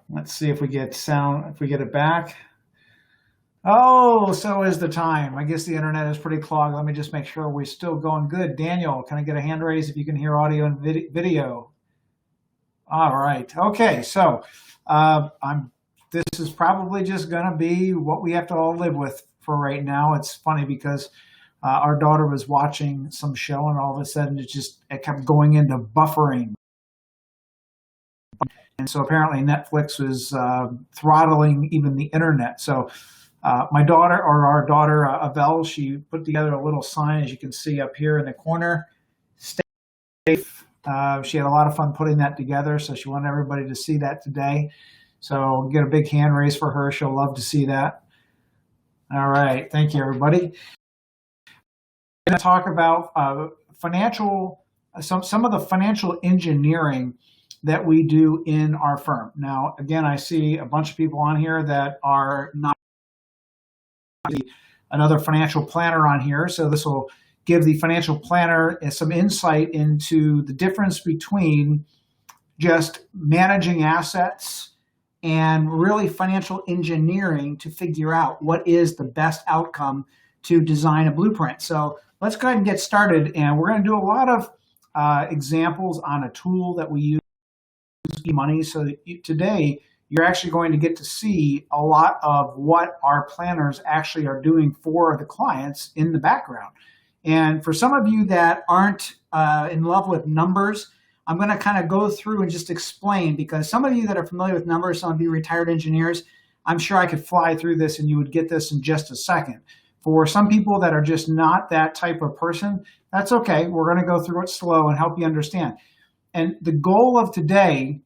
Let's see if we get sound, if we get it back. Oh, so is the time. I guess the internet is pretty clogged. Let me just make sure we're still going good. Daniel, can I get a hand raise if you can hear audio and video? All right. Okay. So I'm. This is probably just going to be what we have to all live with for right now. It's funny because our daughter was watching some show, and all of a sudden it kept going into buffering. And so apparently Netflix was throttling even the internet. So my daughter, or our daughter, Avel, she put together a little sign, as you can see up here in the corner, stay safe. She had a lot of fun putting that together, so she wanted everybody to see that today. So get a big hand raise for her. She'll love to see that. All right. Thank you, everybody. I'm going to talk about some of the financial engineering that we do in our firm. Now, again, I see a bunch of people on here that are not another financial planner on here. So this will give the financial planner some insight into the difference between just managing assets and really financial engineering to figure out what is the best outcome to design a blueprint. So let's go ahead and get started. And we're going to do a lot of examples on a tool that we use, eMoney. So today, you're actually going to get to see a lot of what our planners actually are doing for the clients in the background. And for some of you that aren't in love with numbers, I'm going to kind of go through and just explain, because some of you that are familiar with numbers, some of you retired engineers, I'm sure I could fly through this and you would get this in just a second. For some people that are just not that type of person, that's okay. We're going to go through it slow and help you understand. And the goal of today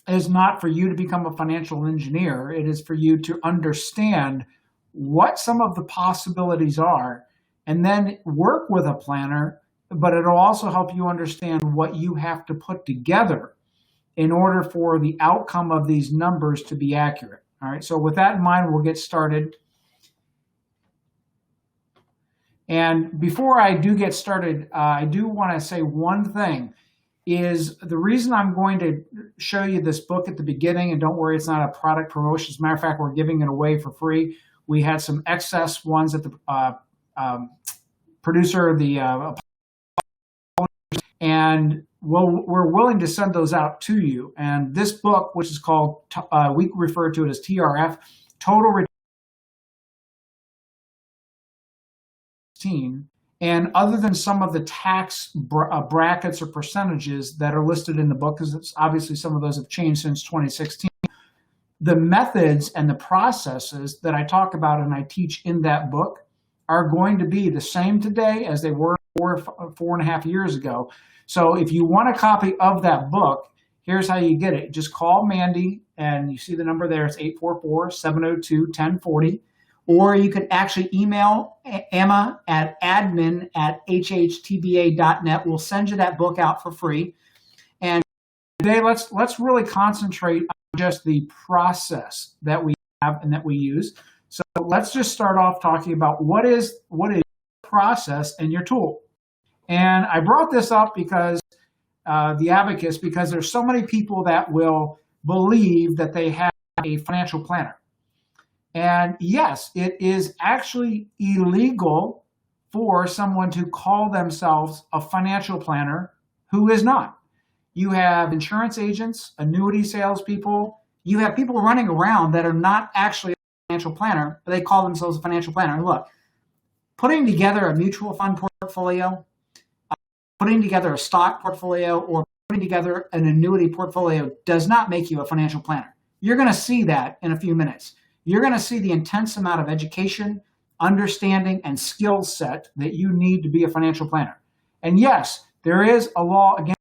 is not for you to become a financial engineer. It is for you to understand what some of the possibilities are and then work with a planner, but it'll also help you understand what you have to put together in order for the outcome of these numbers to be accurate. All right, so with that in mind, we'll get started. And before I do get started, I do want to say one thing. Is the reason I'm going to show you this book at the beginning, and don't worry, it's not a product promotion. As a matter of fact, we're giving it away for free. We had some excess ones at the producer, and we're willing to send those out to you. And this book, which is called, we refer to it as TRF, Total Return. And other than some of the tax brackets or percentages that are listed in the book, because obviously some of those have changed since 2016, the methods and the processes that I talk about and I teach in that book are going to be the same today as they were 4.5 years ago. So if you want a copy of that book, here's how you get it. Just call Mandy, and you see the number there. It's 844-702-1040. Or you can actually email Emma at admin@hhtba.net. We'll send you that book out for free. And today, let's really concentrate on just the process that we have and that we use. So let's just start off talking about what is your process and your tool. And I brought this up because the abacus, because there's so many people that will believe that they have a financial planner. And yes, it is actually illegal for someone to call themselves a financial planner who is not. You have insurance agents, annuity salespeople. You have people running around that are not actually a financial planner, but they call themselves a financial planner. And look, putting together a mutual fund portfolio, putting together a stock portfolio, or putting together an annuity portfolio does not make you a financial planner. You're going to see that in a few minutes. You're going to see the intense amount of education, understanding, and skill set that you need to be a financial planner. And yes, there is a law against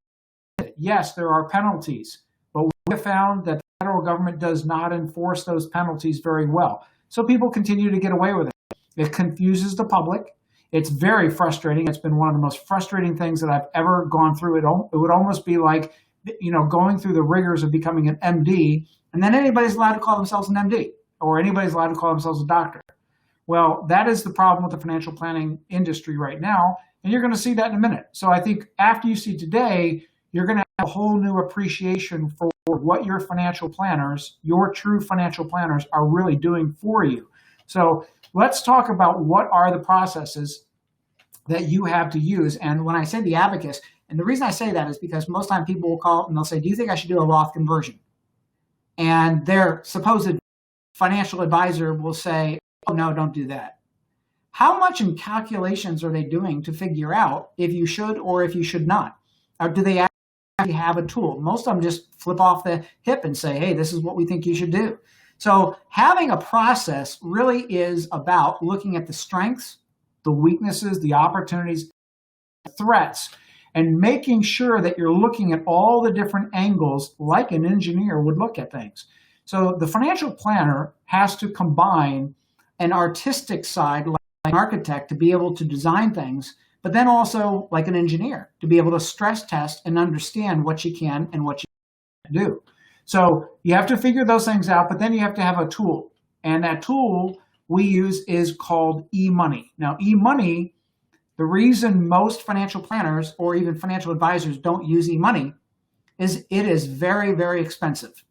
it. Yes, there are penalties, but we have found that the federal government does not enforce those penalties very well. So people continue to get away with it. It confuses the public. It's very frustrating. It's been one of the most frustrating things that I've ever gone through. It would almost be like, going through the rigors of becoming an MD, and then anybody's allowed to call themselves an MD. Or anybody's allowed to call themselves a doctor. Well, that is the problem with the financial planning industry right now, and you're going to see that in a minute. So I think after you see today, you're going to have a whole new appreciation for what your financial planners, your true financial planners, are really doing for you. So let's talk about what are the processes that you have to use. And when I say the abacus, and the reason I say that is because most time people will call and they'll say, do you think I should do a Roth conversion? And their supposed financial advisor will say, oh, no, don't do that. How much in calculations are they doing to figure out if you should or if you should not? Or do they actually have a tool? Most of them just flip off the hip and say, hey, this is what we think you should do. So having a process really is about looking at the strengths, the weaknesses, the opportunities, the threats, and making sure that you're looking at all the different angles like an engineer would look at things. So the financial planner has to combine an artistic side like an architect to be able to design things, but then also like an engineer to be able to stress test and understand what you can and what you can't do. So you have to figure those things out, but then you have to have a tool. And that tool we use is called eMoney. Now, eMoney, the reason most financial planners or even financial advisors don't use eMoney is it is very, very expensive.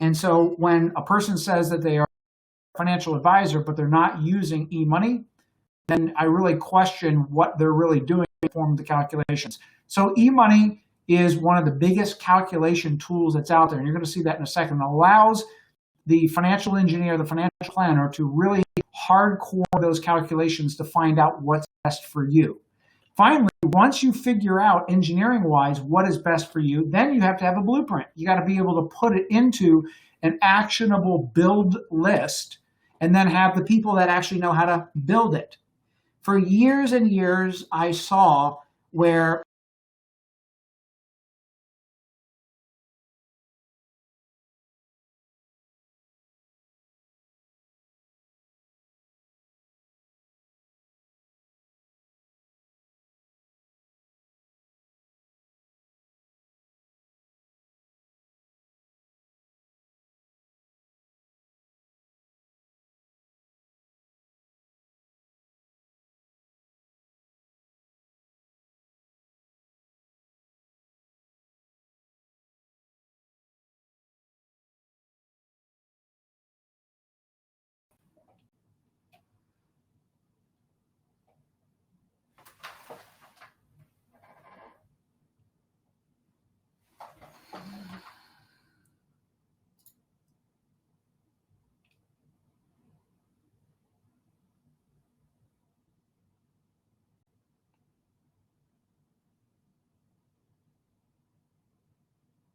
And so when a person says that they are a financial advisor, but they're not using eMoney, then I really question what they're really doing to perform the calculations. So eMoney is one of the biggest calculation tools that's out there. And you're going to see that in a second. It allows the financial engineer, the financial planner to really hardcore those calculations to find out what's best for you. Finally, once you figure out engineering-wise what is best for you, then you have to have a blueprint. You got to be able to put it into an actionable build list and then have the people that actually know how to build it. For years and years, I saw where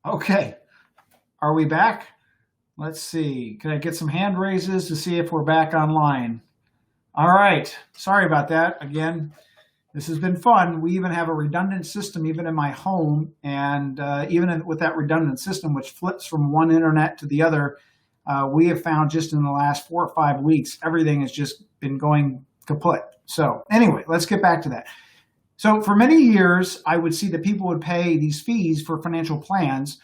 okay, are we back? Let's see. Can I get some hand raises to see if we're back online? All right. Sorry about that. Again, this has been fun. We even have a redundant system even in my home. And even with that redundant system, which flips from one internet to the other, we have found just in the last 4 or 5 weeks, everything has just been going kaput. So anyway, let's get back to that. So for many years, I would see that people would pay these fees for financial plans.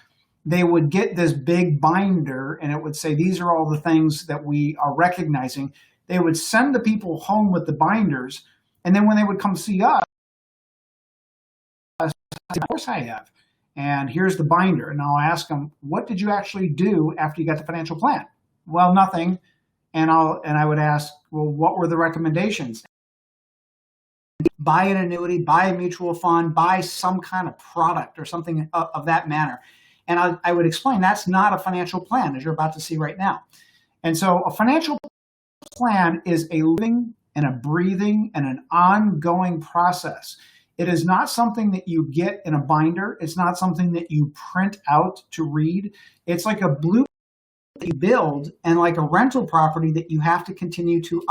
They would get this big binder and it would say, these are all the things that we are recognizing. They would send the people home with the binders. And then when they would come see us, of course I have. And here's the binder. And I'll ask them, what did you actually do after you got the financial plan? Well, nothing. And I would ask, well, what were the recommendations? Buy an annuity, buy a mutual fund, buy some kind of product or something of that manner. And I would explain that's not a financial plan, as you're about to see right now. And so a financial plan is a living and a breathing and an ongoing process. It is not something that you get in a binder. It's not something that you print out to read. It's like a blueprint that you build and like a rental property that you have to continue to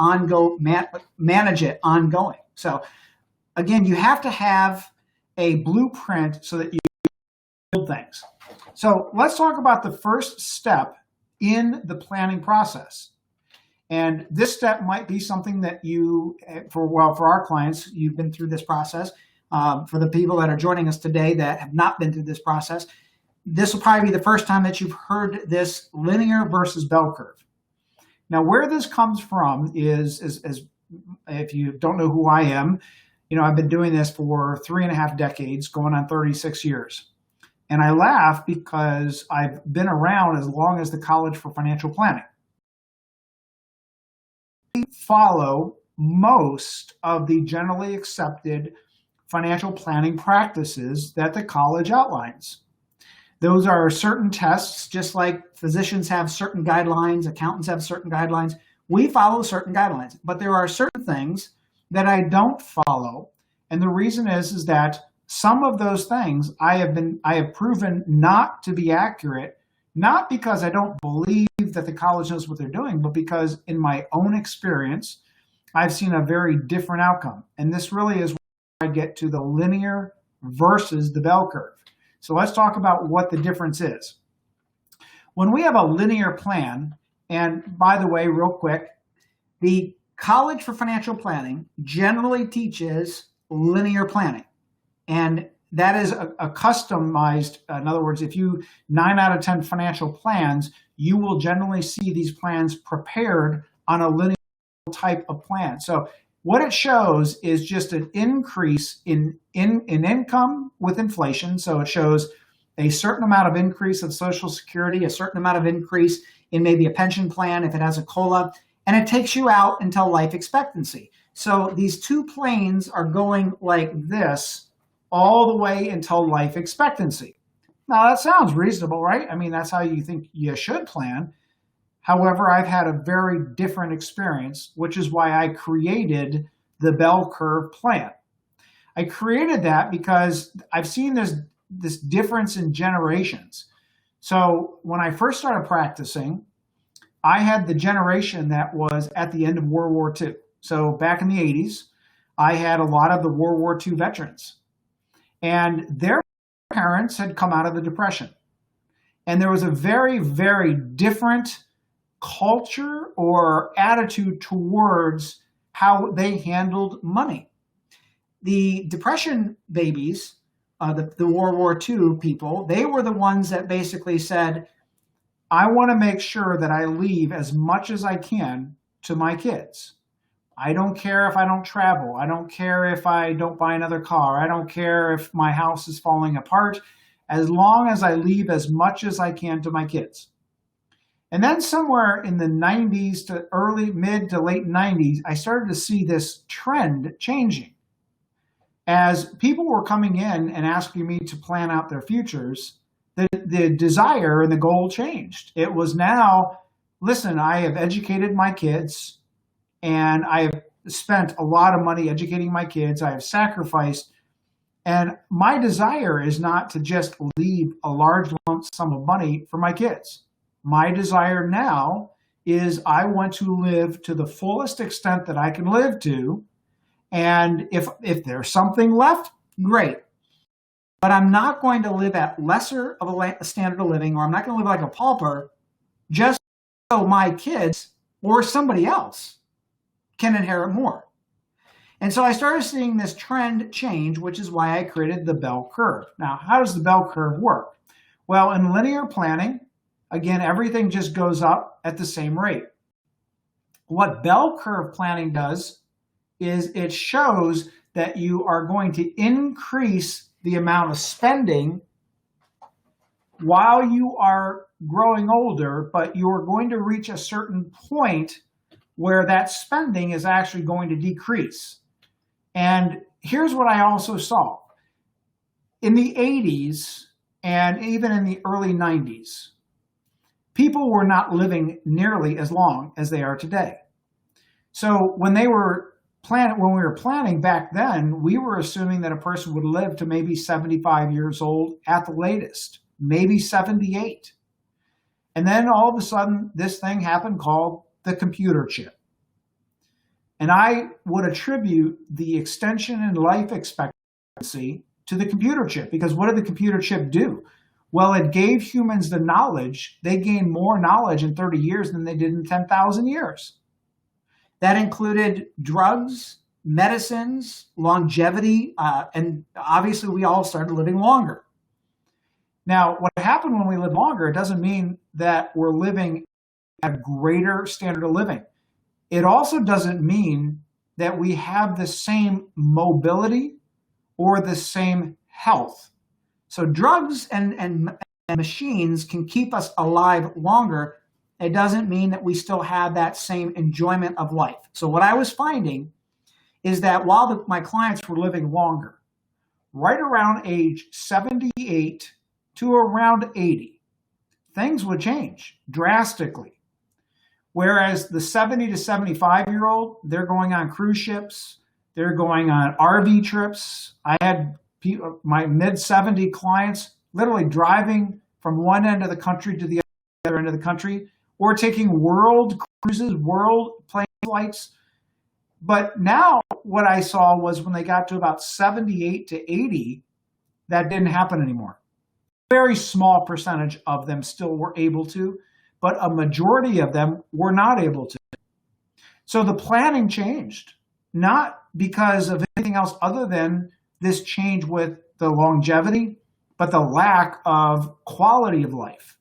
manage it ongoing. So again, you have to have a blueprint so that you build things. So let's talk about the first step in the planning process. And this step might be something that you, for our clients, you've been through this process. For the people that are joining us today that have not been through this process, this will probably be the first time that you've heard this linear versus bell curve. Now, where this comes from is if you don't know who I am, I've been doing this for 3.5 decades, going on 36 years. And I laugh because I've been around as long as the College for Financial Planning. We follow most of the generally accepted financial planning practices that the college outlines. Those are certain tests, just like physicians have certain guidelines, accountants have certain guidelines. We follow certain guidelines, but there are certain things that I don't follow. And the reason is that some of those things I have proven not to be accurate, not because I don't believe that the college knows what they're doing, but because in my own experience, I've seen a very different outcome. And this really is where I get to the linear versus the bell curve. So let's talk about what the difference is. When we have a linear plan, and by the way, real quick, the College for Financial Planning generally teaches linear planning. And that is a customized, in other words, if you 9 out of 10 financial plans, you will generally see these plans prepared on a linear type of plan. So what it shows is just an increase in income with inflation. So it shows a certain amount of increase of Social Security, a certain amount of increase in maybe a pension plan if it has a COLA, and it takes you out until life expectancy. So these two planes are going like this all the way until life expectancy. Now that sounds reasonable, right? I mean, that's how you think you should plan. However, I've had a very different experience, which is why I created the bell curve plan. I created that because I've seen this difference in generations. So when I first started practicing, I had the generation that was at the end of World War II. So back in the 80s, I had a lot of the World War II veterans. And their parents had come out of the Depression. And there was a very, very different culture or attitude towards how they handled money. The Depression babies, the World War II people, they were the ones that basically said, I want to make sure that I leave as much as I can to my kids. I don't care if I don't travel. I don't care if I don't buy another car. I don't care if my house is falling apart, as long as I leave as much as I can to my kids. And then somewhere in the 90s to mid to late 90s, I started to see this trend changing. As people were coming in and asking me to plan out their futures, the desire and the goal changed. It was now, listen, I have educated my kids and I have spent a lot of money educating my kids. I have sacrificed. And my desire is not to just leave a large lump sum of money for my kids. My desire now is I want to live to the fullest extent that I can live to. And if there's something left, great. But I'm not going to live at lesser of a standard of living, or I'm not going to live like a pauper just so my kids or somebody else can inherit more. And so I started seeing this trend change, which is why I created the bell curve. Now, how does the bell curve work? Well, in linear planning, again, everything just goes up at the same rate. What bell curve planning does is it shows that you are going to increase the amount of spending while you are growing older, but you're going to reach a certain point where that spending is actually going to decrease. And here's what I also saw. In the 80s and even in the early 90s, people were not living nearly as long as they are today. So when we were planning back then, we were assuming that a person would live to maybe 75 years old at the latest, maybe 78. And then all of a sudden, this thing happened called the computer chip. And I would attribute the extension in life expectancy to the computer chip, because what did the computer chip do? Well, it gave humans the knowledge. They gained more knowledge in 30 years than they did in 10,000 years. That included drugs, medicines, longevity, and obviously we all started living longer. Now, what happened when we live longer, it doesn't mean that we're living at a greater standard of living. It also doesn't mean that we have the same mobility or the same health. So drugs and machines can keep us alive longer. It doesn't mean that we still have that same enjoyment of life. So what I was finding is that while my clients were living longer, right around age 78 to around 80, things would change drastically. Whereas the 70 to 75-year-old, they're going on cruise ships, they're going on RV trips. I had my mid-70 clients literally driving from one end of the country to the other end of the country, or taking world cruises, world plane flights. But now what I saw was when they got to about 78 to 80, that didn't happen anymore. Very small percentage of them still were able to, but a majority of them were not able to. So the planning changed, not because of anything else other than this change with the longevity, but the lack of quality of life.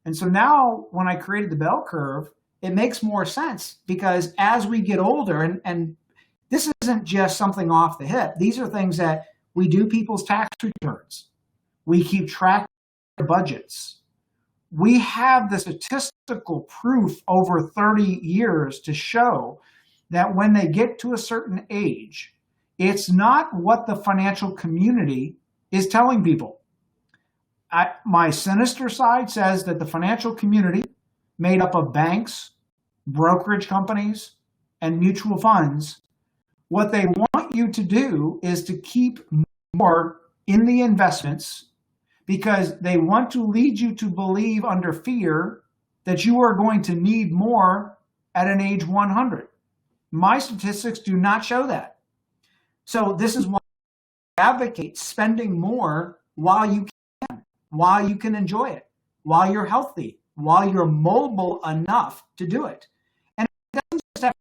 And so now when I created the bell curve, it makes more sense because as we get older, and this isn't just something off the hip, these are things that we do people's tax returns. We keep track of budgets. We have the statistical proof over 30 years to show that when they get to a certain age, it's not what the financial community is telling people. My sinister side says that the financial community, made up of banks, brokerage companies, and mutual funds, what they want you to do is to keep more in the investments because they want to lead you to believe under fear that you are going to need more at an age 100. My statistics do not show that. So this is why I advocate spending more while you can enjoy it, while you're healthy, while you're mobile enough to do it. And it doesn't just have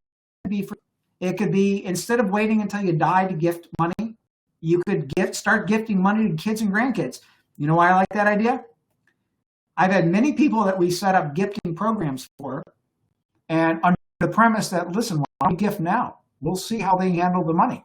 to be free. It could be, instead of waiting until you die to gift money, you could start gifting money to kids and grandkids. You know why I like that idea? I've had many people that we set up gifting programs for, and under the premise that, listen, why don't we gift now? We'll see how they handle the money.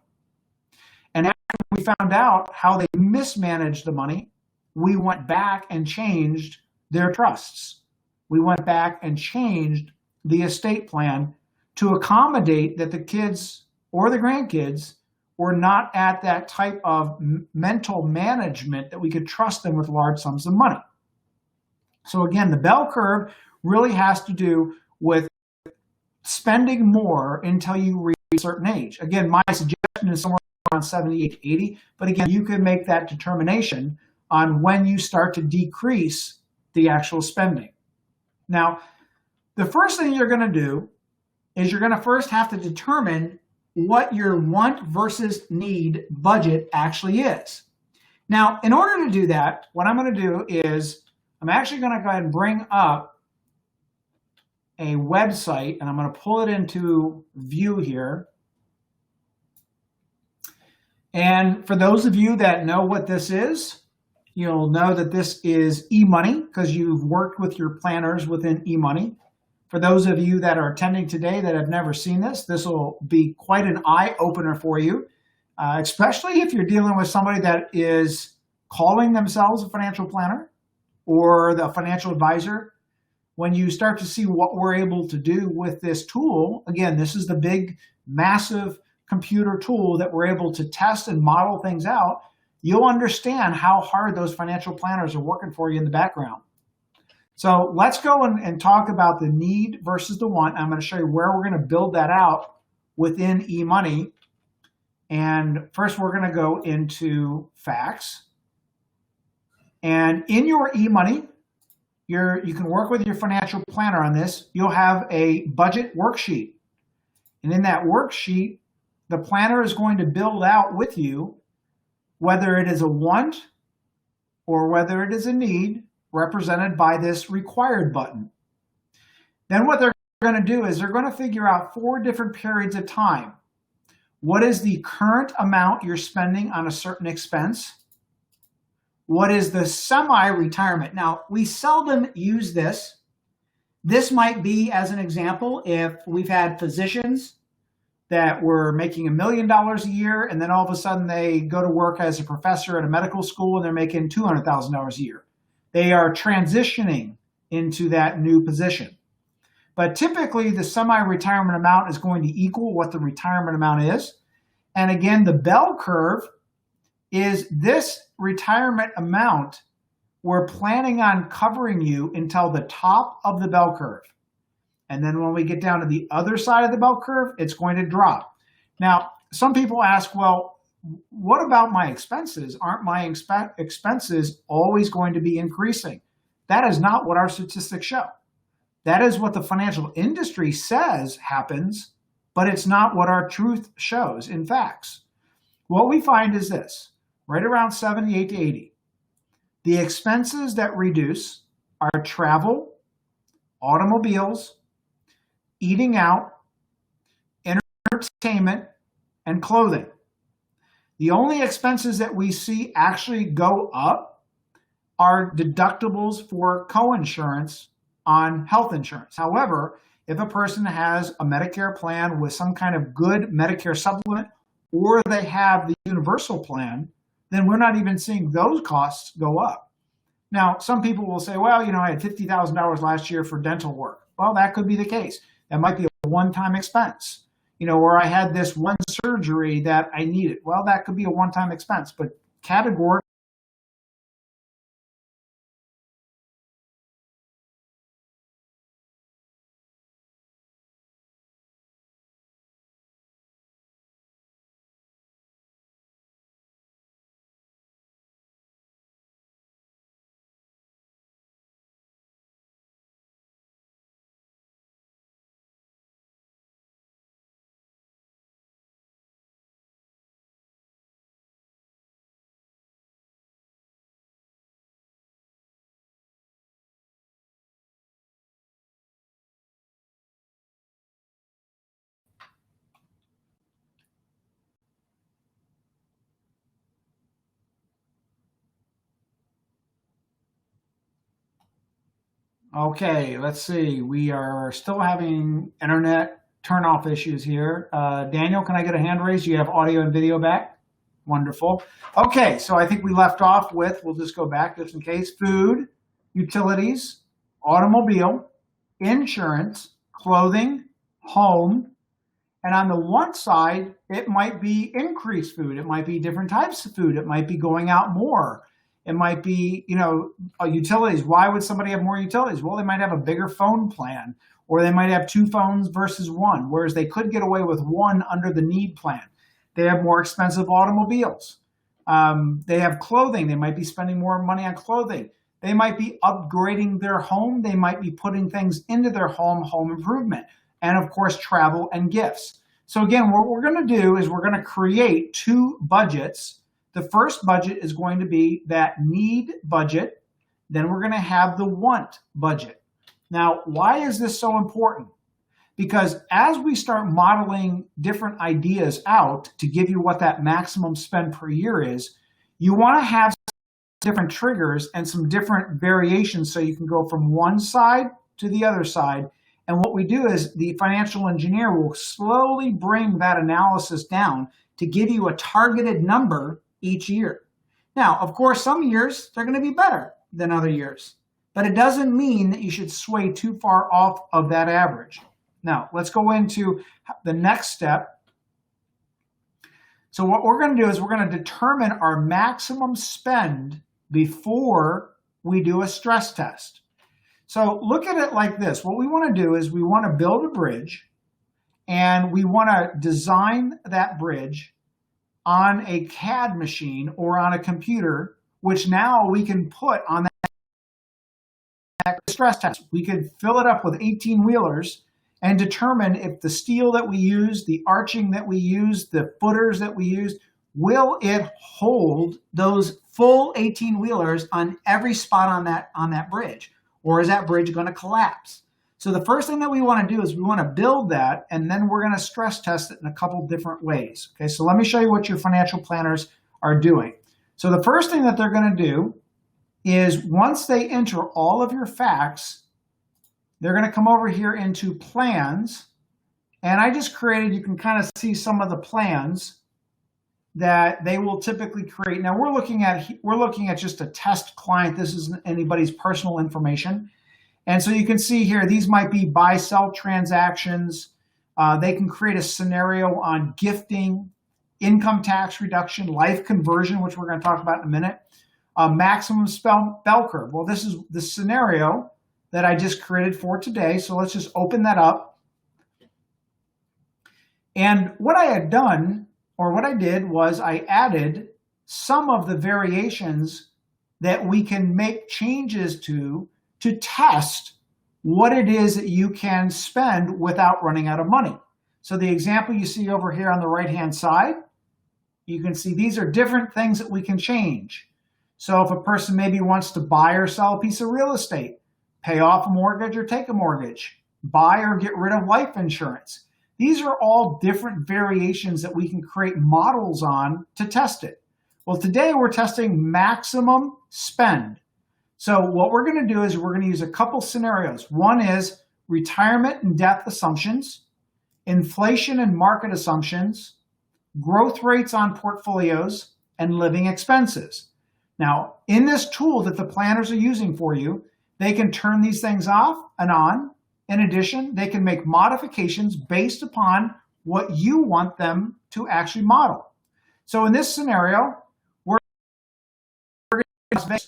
And after we found out how they mismanaged the money, we went back and changed their trusts. We went back and changed the estate plan to accommodate that the kids or the grandkids were not at that type of mental management that we could trust them with large sums of money. So again, the bell curve really has to do with spending more until you reach a certain age. Again, my suggestion is somewhere around 78 to 80, but again, you can make that determination on when you start to decrease the actual spending. Now, the first thing you're going to do is you're going to first have to determine what your want versus need budget actually is. Now, in order to do that, what I'm going to do is I'm actually going to go ahead and bring up a website, and I'm going to pull it into view here. And for those of you that know what this is, you'll know that this is eMoney because you've worked with your planners within eMoney. For those of you that are attending today that have never seen this, this will be quite an eye-opener for you, especially if you're dealing with somebody that is calling themselves a financial planner or the financial advisor. When you start to see what we're able to do with this tool, again, this is the big, massive computer tool that we're able to test and model things out, you'll understand how hard those financial planners are working for you in the background. So let's go and talk about the need versus the want. I'm going to show you where we're going to build that out within eMoney. And first, we're going to go into facts. And in your eMoney, you can work with your financial planner on this. You'll have a budget worksheet. And in that worksheet, the planner is going to build out with you whether it is a want or whether it is a need, represented by this required button. Then what they're going to do is they're going to figure out 4 different periods of time. What is the current amount you're spending on a certain expense? What is the semi-retirement? Now, we seldom use this. This might be, as an example, if we've had physicians that were making $1 million a year, and then all of a sudden they go to work as a professor at a medical school and they're making $200,000 a year. They are transitioning into that new position. But typically the semi-retirement amount is going to equal what the retirement amount is. And again, the bell curve is this retirement amount. We're planning on covering you until the top of the bell curve. And then when we get down to the other side of the bell curve, it's going to drop. Now, some people ask, well, what about my expenses? Aren't my expenses always going to be increasing? That is not what our statistics show. That is what the financial industry says happens, but it's not what our truth shows in facts. What we find is this, right around 78 to 80. The expenses that reduce are travel, automobiles, eating out, entertainment, and clothing. The only expenses that we see actually go up are deductibles for coinsurance on health insurance. However, if a person has a Medicare plan with some kind of good Medicare supplement, or they have the universal plan, then we're not even seeing those costs go up. Now, some people will say, well, I had $50,000 last year for dental work. Well, that could be the case. That might be a one-time expense. Or I had this one surgery that I needed. Well, that could be a one-time expense, but categorically, okay, let's see. We are still having internet turn-off issues here. Daniel, can I get a hand raise? You have audio and video back? Wonderful. Okay, so I think we left off with, we'll just go back just in case, food, utilities, automobile, insurance, clothing, home. And on the one side, it might be increased food. It might be different types of food. It might be going out more. It might be, utilities. Why would somebody have more utilities? Well, they might have a bigger phone plan, or they might have 2 phones versus 1, whereas they could get away with 1 under the need plan. They have more expensive automobiles. They have clothing. They might be spending more money on clothing. They might be upgrading their home. They might be putting things into their home improvement, and of course, travel and gifts. So again, what we're going to do is we're going to create 2 budgets. The first budget is going to be that need budget. Then we're going to have the want budget. Now, why is this so important? Because as we start modeling different ideas out to give you what that maximum spend per year is, you want to have different triggers and some different variations so you can go from one side to the other side. And what we do is the financial engineer will slowly bring that analysis down to give you a targeted number each year. Now, of course, some years they're going to be better than other years, but it doesn't mean that you should sway too far off of that average. Now, let's go into the next step. So what we're going to do is we're going to determine our maximum spend before we do a stress test. So look at it like this. What we want to do is we want to build a bridge, and we want to design that bridge on a CAD machine or on a computer, which now we can put on that stress test. We could fill it up with 18-wheelers and determine if the steel that we use, the arching that we use, the footers that we use, will it hold those full 18-wheelers on every spot on that bridge? Or is that bridge going to collapse? So the first thing that we want to do is we want to build that, and then we're going to stress test it in a couple different ways. Okay, so let me show you what your financial planners are doing. So the first thing that they're going to do is once they enter all of your facts, they're going to come over here into plans, And I just created, you can kind of see some of the plans that they will typically create. Now we're looking at just a test client. This isn't anybody's personal information. And so you can see here, these might be buy-sell transactions. They can create a scenario on gifting, income tax reduction, life conversion, which we're going to talk about in a minute, maximum bell curve. Well, this is the scenario that I just created for today. So let's just open that up. And what I had done, or what I did, was I added some of the variations that we can make changes to test what it is that you can spend without running out of money. So the example you see over here on the right-hand side, you can see these are different things that we can change. So if a person maybe wants to buy or sell a piece of real estate, pay off a mortgage or take a mortgage, buy or get rid of life insurance, these are all different variations that we can create models on to test it. Well, today we're testing maximum spend. So what we're going to do is we're going to use a couple scenarios. One is retirement and death assumptions, inflation and market assumptions, growth rates on portfolios, and living expenses. Now, in this tool that the planners are using for you, they can turn these things off and on. In addition, they can make modifications based upon what you want them to actually model. So in this scenario, we're going to,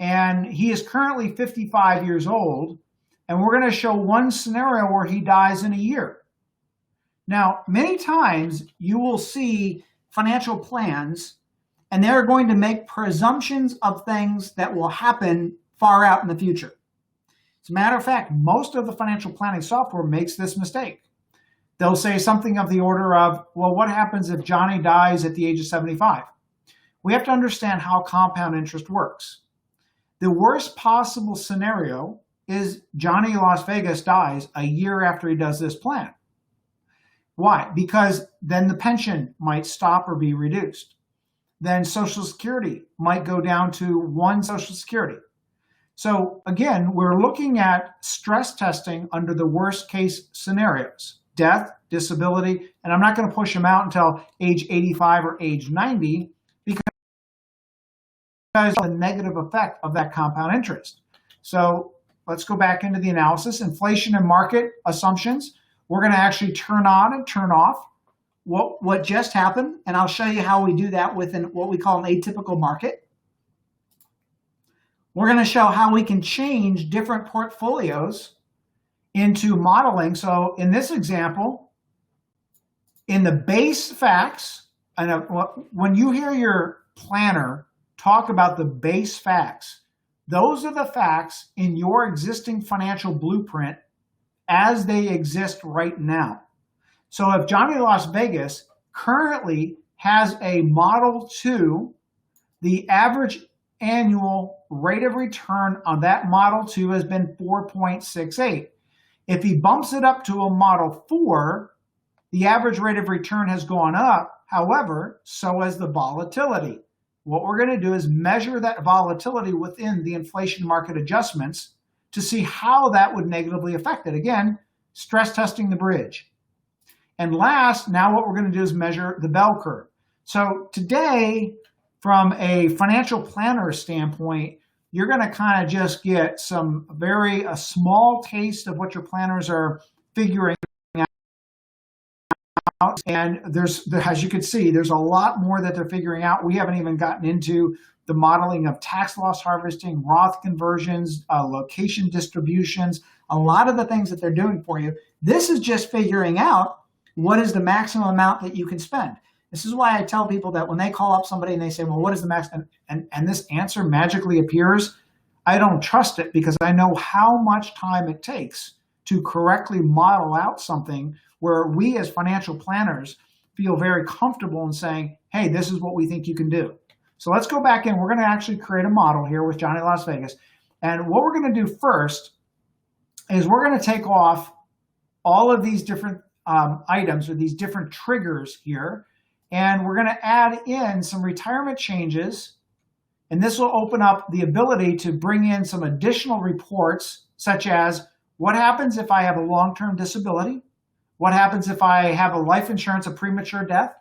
and he is currently 55 years old, and we're going to show one scenario where he dies in a year. Now, many times you will see financial plans, and they're going to make presumptions of things that will happen far out in the future. As a matter of fact, most of the financial planning software makes this mistake. They'll say something of the order of, well, what happens if Johnny dies at the age of 75? We have to understand how compound interest works. The worst possible scenario is Johnny Las Vegas dies a year after he does this plan. Why? Because then the pension might stop or be reduced. Then Social Security might go down to one Social Security. So again, we're looking at stress testing under the worst case scenarios, death, disability, and I'm not going to push them out until age 85 or age 90 because of the negative effect of that compound interest. So let's go back into the analysis. Inflation and market assumptions. We're going to actually turn on and turn off what just happened, and I'll show you how we do that within what we call an atypical market. We're going to show how we can change different portfolios into modeling. So in this example, in the base facts, and when you hear your planner talk about the base facts, those are the facts in your existing financial blueprint as they exist right now. So if Johnny Las Vegas currently has a Model 2, the average annual rate of return on that Model 2 has been 4.68. If he bumps it up to a Model 4, the average rate of return has gone up. However, so has the volatility. What we're going to do is measure that volatility within the inflation market adjustments to see how that would negatively affect it. Again, stress testing the bridge. And last, now what we're going to do is measure the bell curve. So today, from a financial planner standpoint, you're going to kind of just get a small taste of what your planners are figuring out. And as you can see, there's a lot more that they're figuring out. We haven't even gotten into the modeling of tax loss harvesting, Roth conversions, location distributions, a lot of the things that they're doing for you. This is just figuring out what is the maximum amount that you can spend. This is why I tell people that when they call up somebody and they say, well, what is the max? And this answer magically appears, I don't trust it because I know how much time it takes to correctly model out something where we as financial planners feel very comfortable in saying, hey, this is what we think you can do. So let's go back in. We're going to actually create a model here with Johnny Las Vegas. And what we're going to do first is we're going to take off all of these different items or these different triggers here. And we're going to add in some retirement changes. And this will open up the ability to bring in some additional reports, such as what happens if I have a long-term disability? What happens if I have a life insurance, a premature death?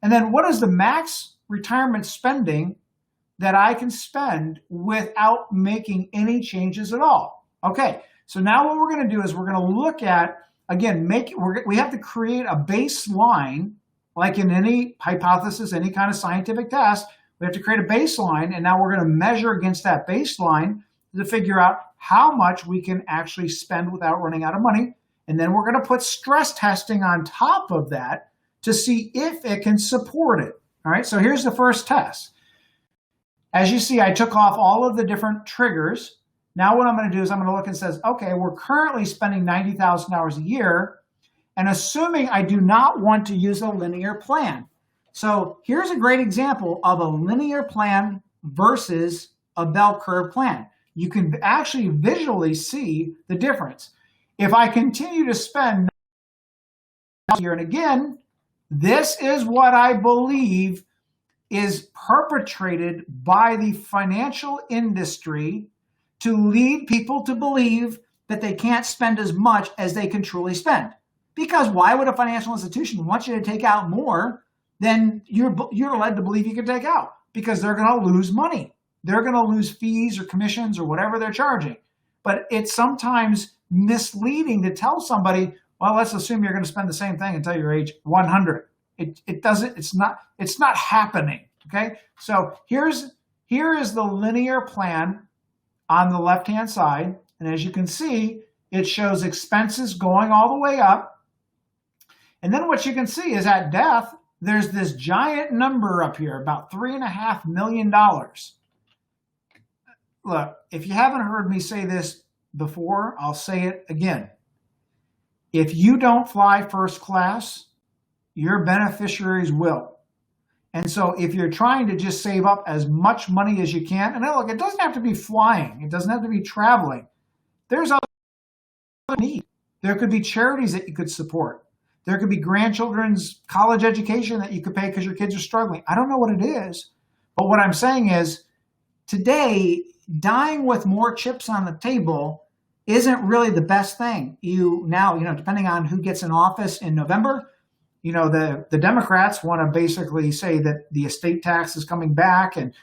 And then what is the max retirement spending that I can spend without making any changes at all? Okay, so now what we're going to do is we're going to look at, again, we have to create a baseline, like in any hypothesis, any kind of scientific test. We have to create a baseline, and now we're going to measure against that baseline to figure out how much we can actually spend without running out of money. And then we're going to put stress testing on top of that to see if it can support it. All right, so here's the first test. As you see, I took off all of the different triggers. Now what I'm going to do is I'm going to look and says, okay, we're currently spending $90,000 a year, and assuming I do not want to use a linear plan. So here's a great example of a linear plan versus a bell curve plan. You can actually visually see the difference. If I continue to spend here, and again, this is what I believe is perpetrated by the financial industry to lead people to believe that they can't spend as much as they can truly spend. Because why would a financial institution want you to take out more than you're led to believe you can take out? Because they're going to lose money. They're going to lose fees or commissions or whatever they're charging. But it's sometimes misleading to tell somebody, well, let's assume you're going to spend the same thing until you're age 100. It's not happening. Okay. So here is the linear plan on the left-hand side. And as you can see, it shows expenses going all the way up. And then what you can see is at death, there's this giant number up here, about $3.5 million. Look, if you haven't heard me say this before, I'll say it again. If you don't fly first class, your beneficiaries will. And so if you're trying to just save up as much money as you can, and look, it doesn't have to be flying. It doesn't have to be traveling. There's other need. There could be charities that you could support. There could be grandchildren's college education that you could pay because your kids are struggling. I don't know what it is, but what I'm saying is today, dying with more chips on the table isn't really the best thing. Depending on who gets in office in November, the Democrats want to basically say that the estate tax is coming back and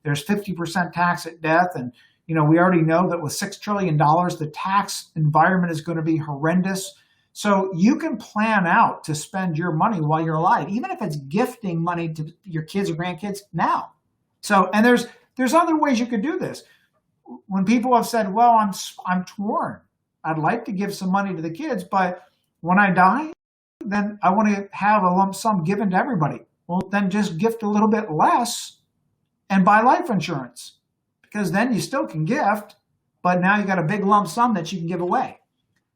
there's 50% tax at death. And, we already know that with $6 trillion, the tax environment is going to be horrendous. So you can plan out to spend your money while you're alive, even if it's gifting money to your kids or grandkids now. So, and there's other ways you could do this. When people have said, well, I'm torn. I'd like to give some money to the kids, but when I die, then I want to have a lump sum given to everybody. Well, then just gift a little bit less and buy life insurance, because then you still can gift, but now you got a big lump sum that you can give away.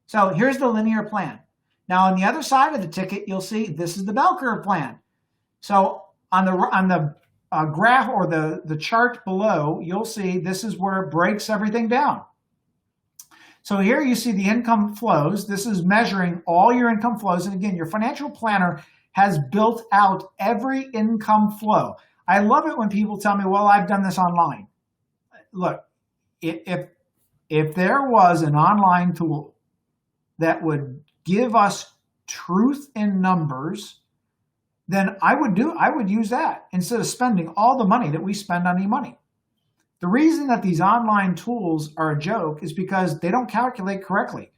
So here's the linear plan. Now on the other side of the ticket, you'll see this is the bell curve plan. So on the graph or the chart below, you'll see this is where it breaks everything down. So here you see the income flows. This is measuring all your income flows. And again, your financial planner has built out every income flow. I love it when people tell me, well, I've done this online. Look, if there was an online tool that would give us truth in numbers, then I would use that instead of spending all the money that we spend on e-money. The reason that these online tools are a joke is because they don't calculate correctly.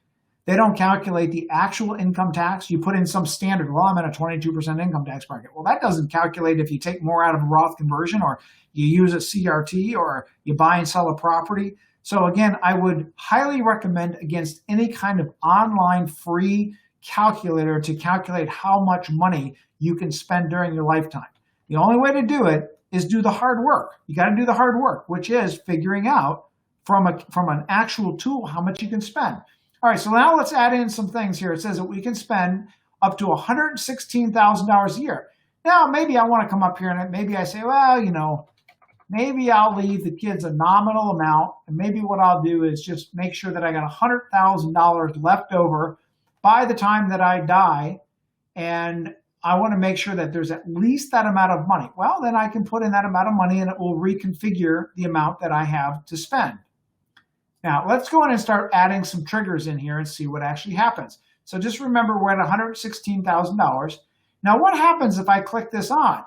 They don't calculate the actual income tax. You put in some standard, well, I'm at a 22% income tax bracket. Well, that doesn't calculate if you take more out of a Roth conversion or you use a CRT or you buy and sell a property. So again, I would highly recommend against any kind of online free calculator to calculate how much money you can spend during your lifetime. The only way to do it is do the hard work. You got to do the hard work, which is figuring out from an actual tool how much you can spend. All right, so now let's add in some things here. It says that we can spend up to $116,000 a year. Now, maybe I want to come up here and maybe I say, well, maybe I'll leave the kids a nominal amount, and maybe what I'll do is just make sure that I got $100,000 left over by the time that I die, and I want to make sure that there's at least that amount of money. Well, then I can put in that amount of money and it will reconfigure the amount that I have to spend. Now, let's go in and start adding some triggers in here and see what actually happens. So just remember we're at $116,000. Now what happens if I click this on?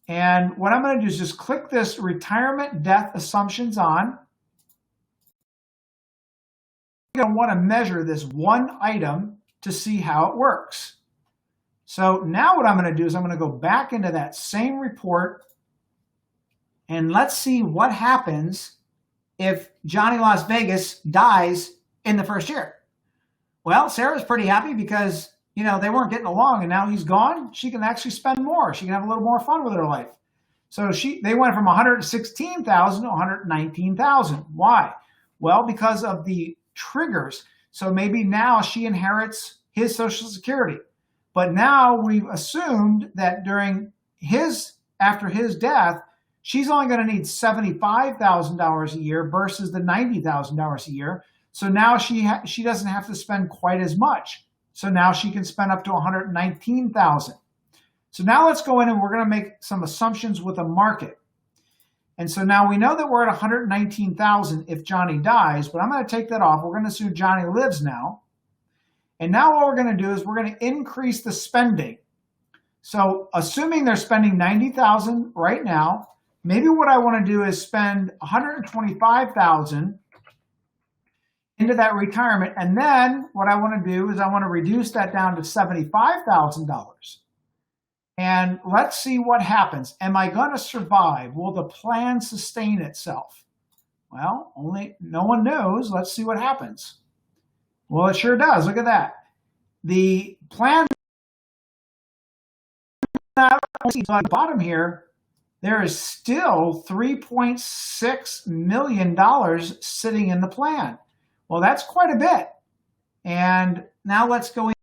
And what I'm going to do is just click this retirement death assumptions on. You're going to want to measure this one item to see how it works. So now what I'm going to do is I'm going to go back into that same report and let's see what happens if Johnny Las Vegas dies in the first year. Well, Sarah's pretty happy because, you know, they weren't getting along and now he's gone. She can actually spend more. She can have a little more fun with her life. So they went from $116,000 to $119,000. Why? Well, because of the triggers. So maybe now she inherits his Social Security. But now we've assumed that after his death, she's only going to need $75,000 a year versus the $90,000 a year. So now she doesn't have to spend quite as much. So now she can spend up to $119,000. So now let's go in and we're going to make some assumptions with a market. And so now we know that we're at $119,000 if Johnny dies, but I'm going to take that off. We're going to assume Johnny lives now. And now what we're going to do is we're going to increase the spending. So assuming they're spending $90,000 right now, maybe what I want to do is spend $125,000 into that retirement. And then what I want to do is I want to reduce that down to $75,000. And let's see what happens. Am I going to survive? Will the plan sustain itself? Well, no one knows. Let's see what happens. Well, it sure does. Look at that. The plan at the bottom here, there is still $3.6 million sitting in the plan. Well, that's quite a bit. And now let's go in.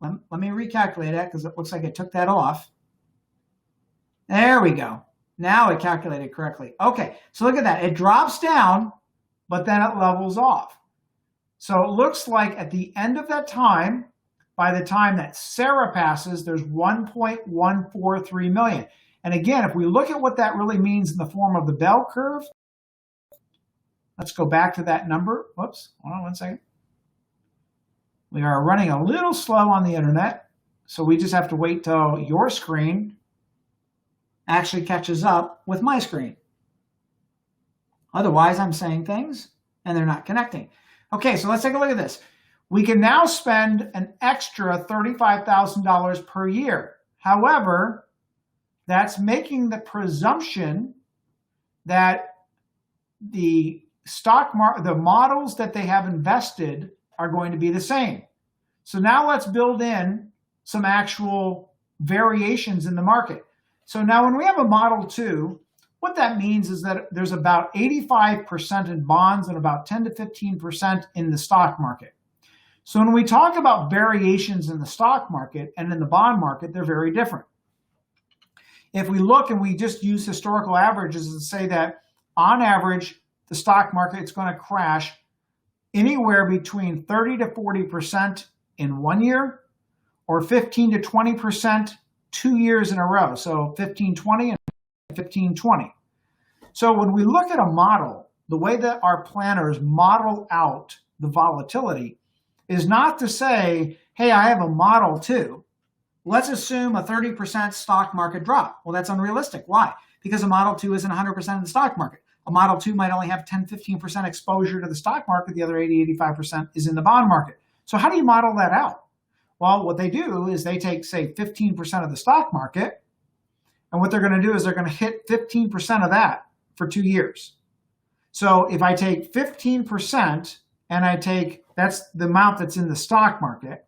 Let me recalculate that because it looks like it took that off. There we go. Now it calculated correctly. Okay, so look at that. It drops down, but then it levels off. So it looks like at the end of that time, by the time that Sarah passes, there's 1.143 million. And again, if we look at what that really means in the form of the bell curve, let's go back to that number. Whoops, hold on one second. We are running a little slow on the internet, so we just have to wait till your screen actually catches up with my screen. Otherwise, I'm saying things and they're not connecting. Okay, so let's take a look at this. We can now spend an extra $35,000 per year. However, that's making the presumption that the stock market, the models that they have invested are going to be the same. So now let's build in some actual variations in the market. So now when we have a Model 2, what that means is that there's about 85% in bonds and about 10 to 15% in the stock market. So when we talk about variations in the stock market and in the bond market, they're very different. If we look and we just use historical averages and say that on average, the stock market is going to crash anywhere between 30 to 40% in 1 year or 15 to 20% 2 years in a row. So 15-20 and 15-20. So when we look at a model, the way that our planners model out the volatility is not to say, hey, I have a Model 2. Let's assume a 30% stock market drop. Well, that's unrealistic. Why? Because a Model 2 isn't 100% of the stock market. A Model 2 might only have 10-15% exposure to the stock market. The other 80-85% is in the bond market. So how do you model that out? Well, what they do is they take, say, 15% of the stock market, and what they're going to do is they're going to hit 15% of that for 2 years. So if I take 15% and that's the amount that's in the stock market,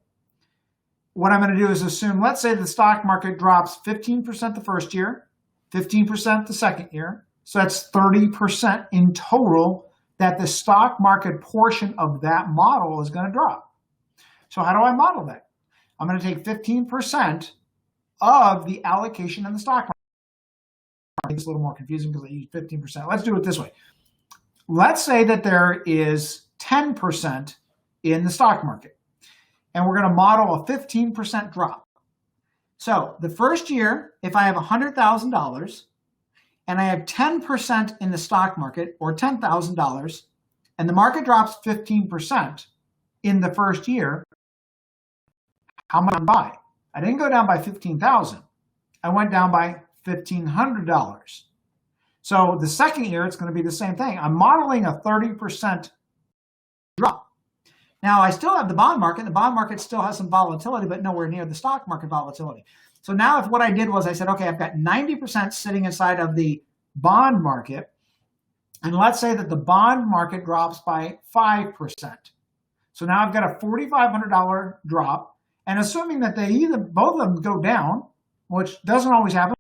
what I'm going to do is assume, let's say the stock market drops 15% the first year, 15% the second year. So that's 30% in total that the stock market portion of that model is going to drop. So how do I model that? I'm going to take 15% of the allocation in the stock market. It's a little more confusing because I use 15%. Let's do it this way. Let's say that there is 10% in the stock market, and we're going to model a 15% drop. So the first year, if I have $100,000 and I have 10% in the stock market or $10,000 and the market drops 15%, in the first year, how much did I buy? I didn't go down by $15,000. I went down by $1,500. So the second year, it's going to be the same thing. I'm modeling a 30% drop. Now, I still have the bond market. The bond market still has some volatility, but nowhere near the stock market volatility. So now if what I did was I said, okay, I've got 90% sitting inside of the bond market. And let's say that the bond market drops by 5%. So now I've got a $4,500 drop. And assuming that both of them go down, which doesn't always happen,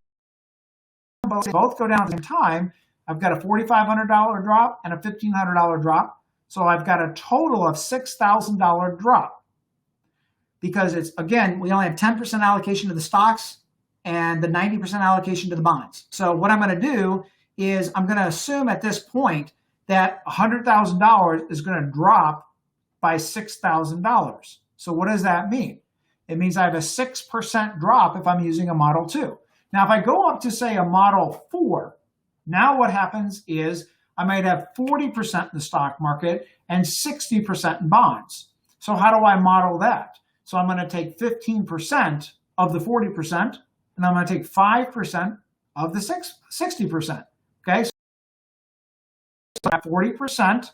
but they both go down at the same time, I've got a $4,500 drop and a $1,500 drop. So I've got a total of $6,000 drop. Because it's, again, we only have 10% allocation to the stocks and the 90% allocation to the bonds. So what I'm going to do is I'm going to assume at this point that $100,000 is going to drop by $6,000. So what does that mean? It means I have a 6% drop if I'm using a Model 2. Now, if I go up to, say, a Model 4, now what happens is I might have 40% in the stock market and 60% in bonds. So how do I model that? So I'm going to take 15% of the 40%, and I'm going to take 5% of the 60%. Okay, so 40%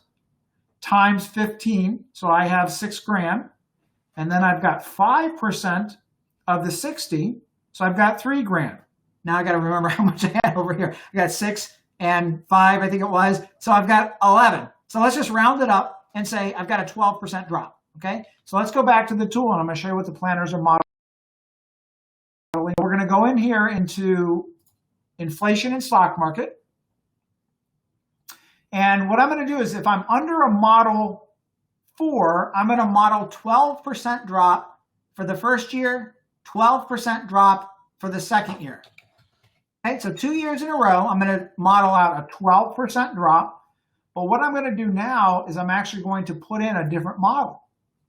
times 15, so I have $6,000, and then I've got 5% of the 60, so I've got $3,000. Now I got to remember how much I had over here. I got 6 and 5, I think it was, so I've got 11. So let's just round it up and say I've got a 12% drop. Okay, so let's go back to the tool, and I'm going to show you what the planners are modeling. We're going to go in here into inflation and stock market. And what I'm going to do is if I'm under a Model 4, I'm going to model 12% drop for the first year, 12% drop for the second year. Okay, so 2 years in a row, I'm going to model out a 12% drop. But what I'm going to do now is I'm actually going to put in a different model.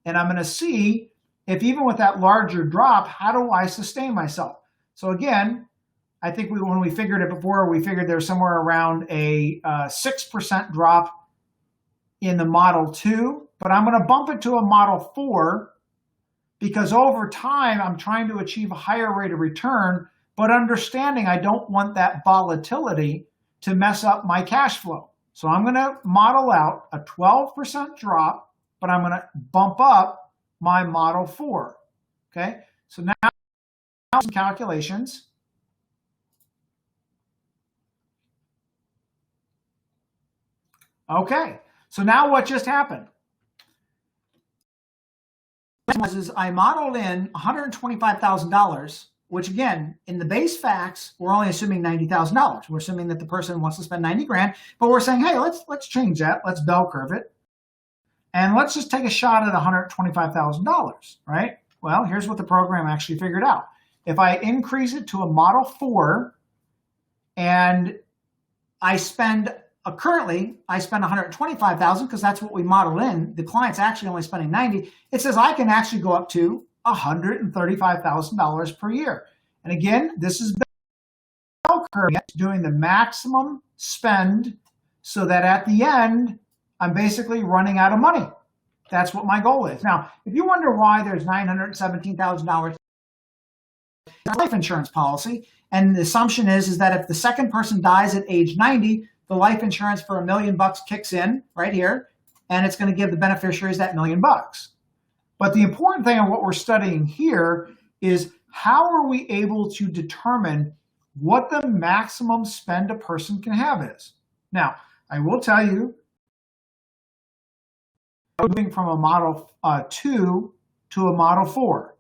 And I'm going to see if even with that larger drop, how do I sustain myself? So again, I think when we figured it before, we figured there's somewhere around a 6% drop in the Model 2, but I'm going to bump it to a Model 4 because over time, I'm trying to achieve a higher rate of return, but understanding I don't want that volatility to mess up my cash flow. So I'm going to model out a 12% drop, but I'm going to bump up my Model 4. Okay, so now some calculations. Okay, so now what just happened? Is I modeled in $125,000, which again, in the base facts, we're only assuming $90,000. We're assuming that the person wants to spend 90 grand, but we're saying, hey, let's change that. Let's bell curve it. And let's just take a shot at $125,000, right? Well, here's what the program actually figured out. If I increase it to a Model 4 and I spend, currently I spend $125,000 because that's what we model in. The client's actually only spending 90. It says I can actually go up to $135,000 per year. And again, this is bell curve, doing the maximum spend so that at the end, I'm basically running out of money. That's what my goal is. Now, if you wonder why there's $917,000 life insurance policy, and the assumption is that if the second person dies at age 90, the life insurance for $1 million kicks in right here, and it's going to give the beneficiaries that $1 million. But the important thing of what we're studying here is how are we able to determine what the maximum spend a person can have is. Now, I will tell you, moving from a Model 2 to a Model 4,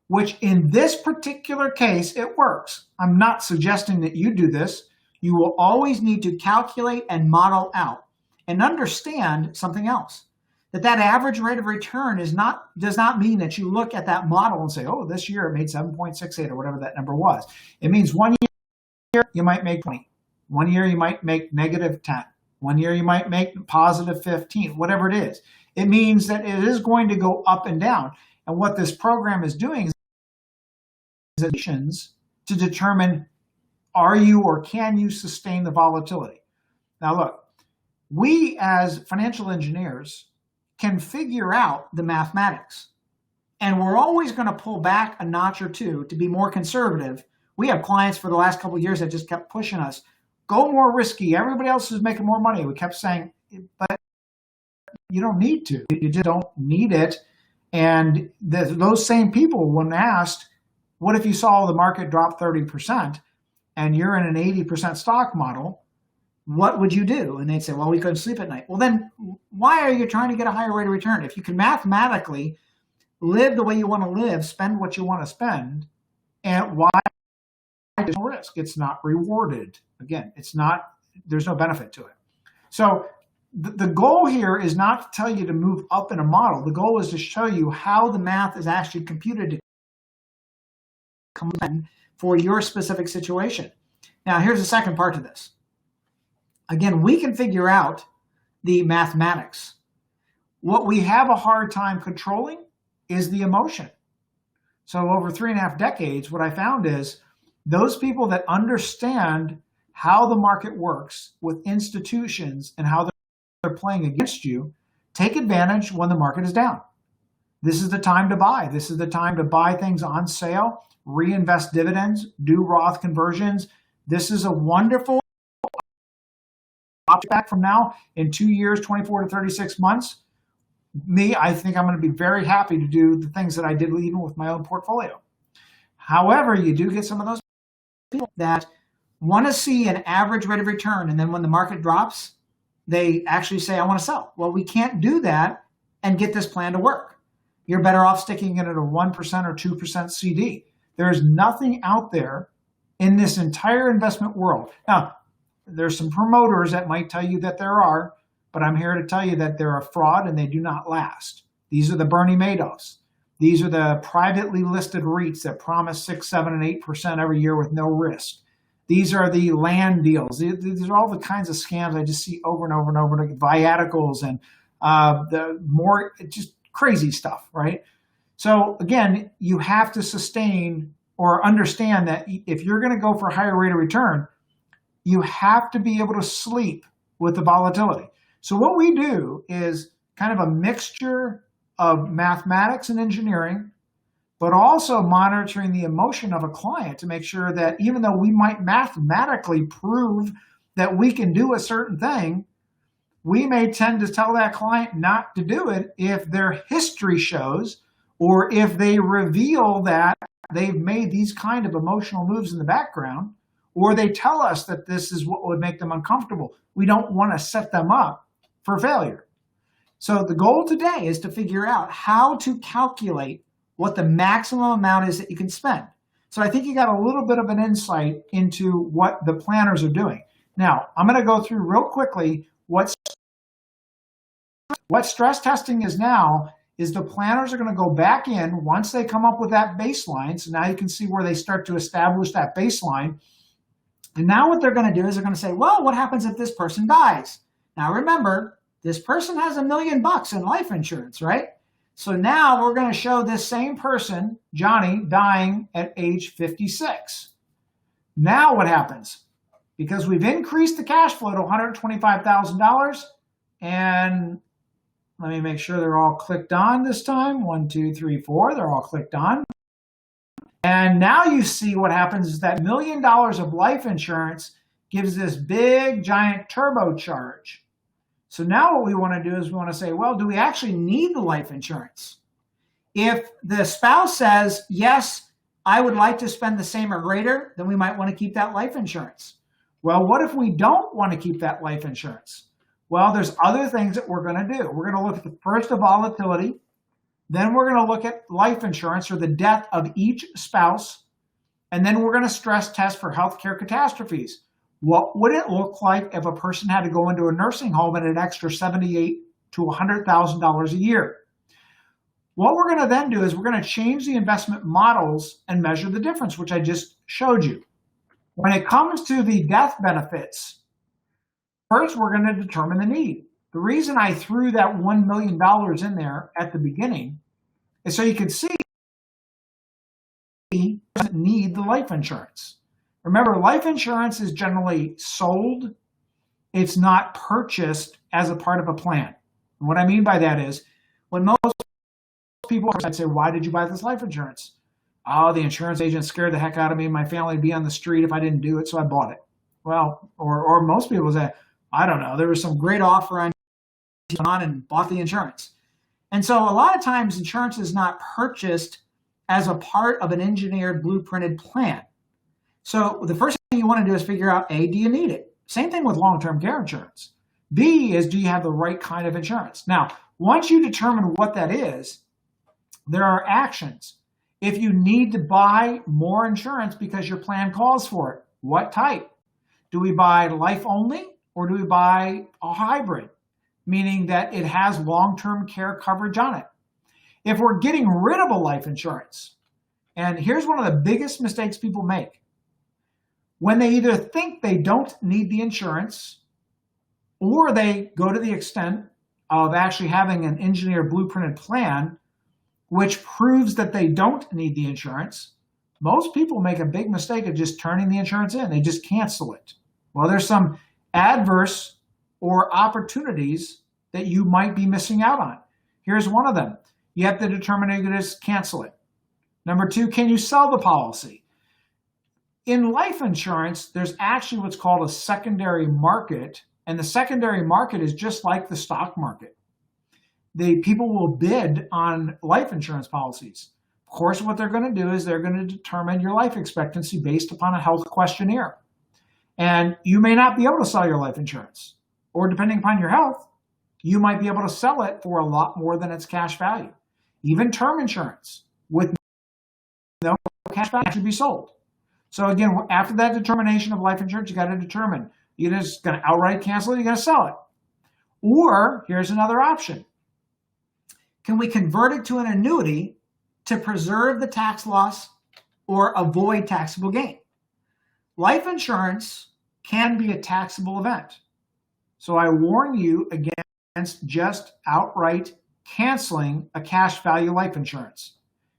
which in this particular case, it works. I'm not suggesting that you do this. You will always need to calculate and model out and understand something else. That average rate of return does not mean that you look at that model and say, oh, this year it made 7.68 or whatever that number was. It means 1 year you might make 20. 1 year you might make negative 10. 1 year you might make positive 15, whatever it is. It means that it is going to go up and down. And what this program is doing is to determine, are you or can you sustain the volatility? Now look, we as financial engineers can figure out the mathematics. And we're always going to pull back a notch or two to be more conservative. We have clients for the last couple of years that just kept pushing us, go more risky. Everybody else is making more money. We kept saying, but you don't need to. You just don't need it. And those same people, when asked, what if you saw the market drop 30% and you're in an 80% stock model, what would you do? And they'd say, well, we couldn't sleep at night. Well, then why are you trying to get a higher rate of return? If you can mathematically live the way you want to live, spend what you want to spend, and why there's no risk? It's not rewarded. Again, there's no benefit to it. So the goal here is not to tell you to move up in a model. The goal is to show you how the math is actually computed to come in for your specific situation. Now, here's the second part to this. Again, we can figure out the mathematics. What we have a hard time controlling is the emotion. So over 3.5 decades, what I found is those people that understand how the market works with institutions and how they're playing against you, take advantage when the market is down. This is the time to buy. This is the time to buy things on sale, reinvest dividends, do Roth conversions. This is a wonderful back from now in 2 years, 24 to 36 months. I think I'm going to be very happy to do the things that I did even with my own portfolio. However, you do get some of those people that want to see an average rate of return, and then when the market drops, they actually say, I want to sell. Well, we can't do that and get this plan to work. You're better off sticking it at a 1% or 2% CD. There's nothing out there in this entire investment world. Now, there's some promoters that might tell you that there are, but I'm here to tell you that they're a fraud and they do not last. These are the Bernie Madoffs. These are the privately listed REITs that promise 6, 7, and 8% every year with no risk. These are the land deals. These are all the kinds of scams I just see over and over and over, like viaticals and the more just crazy stuff, right? So again, you have to sustain or understand that if you're going to go for a higher rate of return, you have to be able to sleep with the volatility. So what we do is kind of a mixture of mathematics and engineering, but also monitoring the emotion of a client to make sure that even though we might mathematically prove that we can do a certain thing, we may tend to tell that client not to do it if their history shows, or if they reveal that they've made these kind of emotional moves in the background, or they tell us that this is what would make them uncomfortable. We don't want to set them up for failure. So the goal today is to figure out how to calculate what the maximum amount is that you can spend. So I think you got a little bit of an insight into what the planners are doing. Now, I'm going to go through real quickly what stress testing is now. Is the planners are going to go back in once they come up with that baseline. So now you can see where they start to establish that baseline. And now what they're going to do is they're going to say, well, what happens if this person dies? Now remember, this person has $1 million in life insurance, right? So now we're going to show this same person, Johnny, dying at age 56. Now what happens? Because we've increased the cash flow to $125,000, and let me make sure they're all clicked on this time. 1, 2, 3, 4. They're all clicked on. And now you see what happens is that $1 million of life insurance gives this big, giant turbocharge. So now what we want to do is we want to say, well, do we actually need the life insurance? If the spouse says, yes, I would like to spend the same or greater, then we might want to keep that life insurance. Well, what if we don't want to keep that life insurance? Well, there's other things that we're going to do. We're going to look at the first of volatility. Then we're going to look at life insurance or the death of each spouse. And then we're going to stress test for healthcare catastrophes. What would it look like if a person had to go into a nursing home at an extra $78,000 to $100,000 a year? What we're going to then do is we're going to change the investment models and measure the difference, which I just showed you. When it comes to the death benefits, first we're going to determine the need. The reason I threw that $1 million in there at the beginning is so you can see he doesn't need the life insurance. Remember, life insurance is generally sold. It's not purchased as a part of a plan. And what I mean by that is When most people, I'd say, why did you buy this life insurance? Oh, the insurance agent scared the heck out of me. My family would be on the street if I didn't do it, so I bought it. Well, or most people say, I don't know, there was some great offer on and bought the insurance. And so a lot of times insurance is not purchased as a part of an engineered, blueprinted plan. So the first thing you want to do is figure out, A, do you need it? Same thing with long-term care insurance. B is, do you have the right kind of insurance? Now, once you determine what that is, there are actions. If you need to buy more insurance because your plan calls for it, what type? Do we buy life only or do we buy a hybrid, meaning that it has long-term care coverage on it? If we're getting rid of a life insurance, and here's one of the biggest mistakes people make. When they either think they don't need the insurance or they go to the extent of actually having an engineered blueprinted plan which proves that they don't need the insurance, most people make a big mistake of just turning the insurance in. They just cancel it. Well, there's some adverse or opportunities that you might be missing out on. Here's one of them. You have to determine if you just cancel it. Number two, can you sell the policy? In life insurance, there's actually what's called a secondary market, and the secondary market is just like the stock market. The people will bid on life insurance policies. Of course, what they're going to do is they're going to determine your life expectancy based upon a health questionnaire. And you may not be able to sell your life insurance, or depending upon your health, you might be able to sell it for a lot more than its cash value. Even term insurance with no cash value should be sold. So again, after that determination of life insurance, you got to determine, you're just going to outright cancel it, you're going to sell it. Or here's another option. Can we convert it to an annuity to preserve the tax loss or avoid taxable gain? Life insurance can be a taxable event. So I warn you against just outright canceling a cash value life insurance.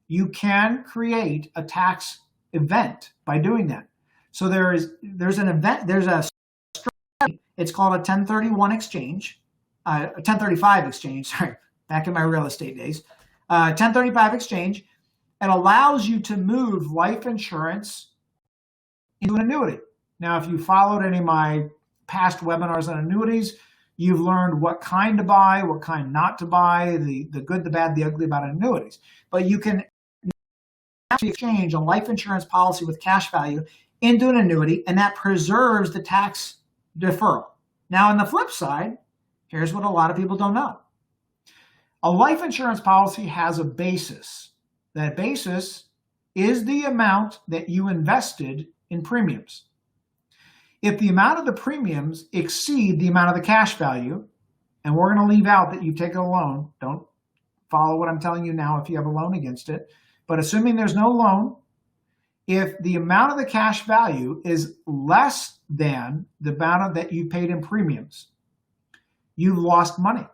You can create a tax event by doing that. So there's an event, there's a strategy. It's called a 1031 exchange, 1035 exchange, sorry, back in my real estate days. 1035 exchange. It allows you to move life insurance into an annuity. Now, if you followed any of my past webinars on annuities, you've learned what kind to buy, what kind not to buy, the good, the bad, the ugly about annuities. But you can actually exchange a life insurance policy with cash value into an annuity, and that preserves the tax deferral. Now, on the flip side, here's what a lot of people don't know. A life insurance policy has a basis. That basis is the amount that you invested in premiums. If the amount of the premiums exceed the amount of the cash value, and we're going to leave out that you've taken a loan, don't follow what I'm telling you now if you have a loan against it, but assuming there's no loan, if the amount of the cash value is less than the amount that you paid in premiums, you've lost money.